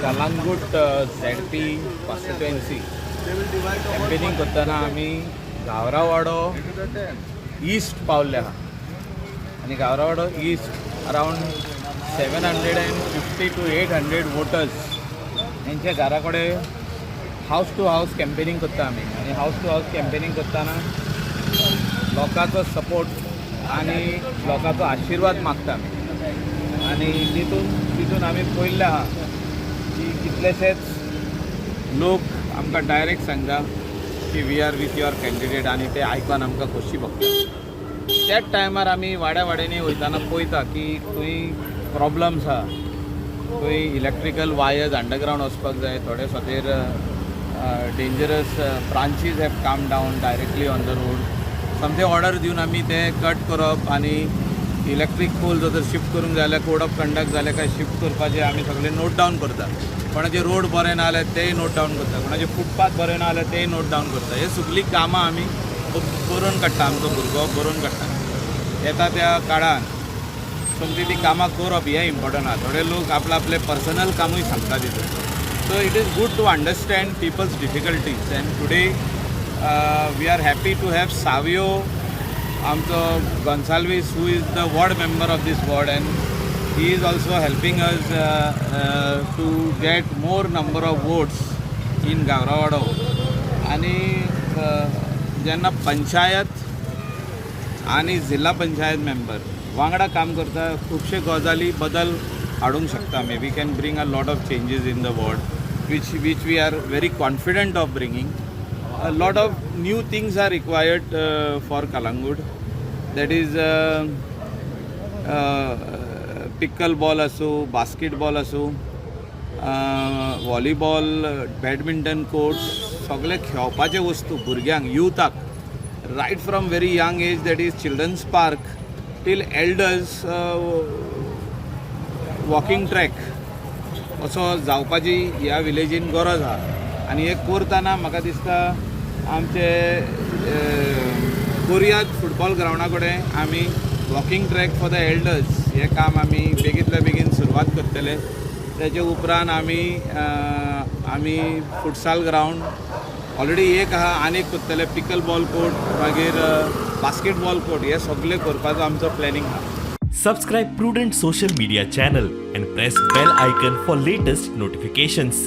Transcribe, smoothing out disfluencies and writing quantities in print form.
Calangute ZP constituency campaigning करतना आमी गावरावाडो east पावल्ले आहा आनी गावरावाडो ईस्ट अरावंड 750 to 800 वोटर्स हेंच्या घरा कडेन हावस टू हावस कॅम्पेनिंग करता आमी आनी हावस टू हावस कॅम्पेनिंग करतना लोकांचो सपोर्ट आनी लोकांचो आशिर्वाद मागता आमी आनी तितून आमी पळयल्लें आहा की कितलेशेच लोक आमकां डायरेक्ट सांगता की we are with your candidate आनी ते आयकून आमकां खोशी भोगता. त्याच टायमार आमी वाड्यांनी वयताना पळयता की थंय प्रॉब्लम्स आहा. थंय इलेक्ट्रिकल वायर्स अंडरग्रावंड वचपाक जाय. थोडे फावटीर dangerous branches have come down directly on the road. समथे ऑर्डर दिवन आमी ते कट करप आनी इलेक्ट्रीक पोल जर शिफ्ट करूंक जाय जाल्यार कोड ऑफ कंडक्ट जालें काय शिफ्ट करपाचें आमी सगळें नोट डावन करता. कोणाचे रोड बरे ना जाल्यार तेय नोट डावन करता. कोणाचे फुटपाथ बरे ना जाल्यार तेय नोट डावन करता. हे सगळीं कामां आमी बरोवन काडटा. आमचो भुरगो बरोवन काडटा. येता त्या काळान समजी ती कामां करप हें इम्पॉर्टंट आहा. थोडे लोक आपलें पर्सनल कामूय सांगता तितून. So it is good to understand people's difficulties and today we are happy to have Savio आमचो Gonsalves who is the ward member of this ward and he is also helping us to get more number of votes in Gaurawaddo. आनी जेन्ना पंचायत आनी जिल्हा panchayat member वांगडा काम करता खुबशे गजाली बदल हाडूंक शकता. May we can bring a lot of changes in the ward which we are very confident of bringing. A lot of new things are required for Kalangut. That is pickleball असो, basketball असो, volleyball, badminton courts, सगळे खेळपाचे वस्तू भुरग्यांक युथाक right from very young age, that is children's park till elders walking track असो जावपाची ह्या विलेजीन गरज आहा. आनी हे करतना म्हाका दिसता आमचे कोरियात फुटबॉल ग्रावंडा कडेन आमी walking track for the elders हे काम आमी बेगींतल्या बेगीन सुरवात करतले. तेजे उपरांत आमी फुटसाल ग्रावंड ऑलरेडी एक आहा आनी एक करतले. पिकल बॉल कोर्ट मागीर बास्केटबॉल कोर्ट हे सगळे करपाचो आमचो प्लॅनिंग आहा. Subscribe Prudent social media channel and press bell icon for latest notifications.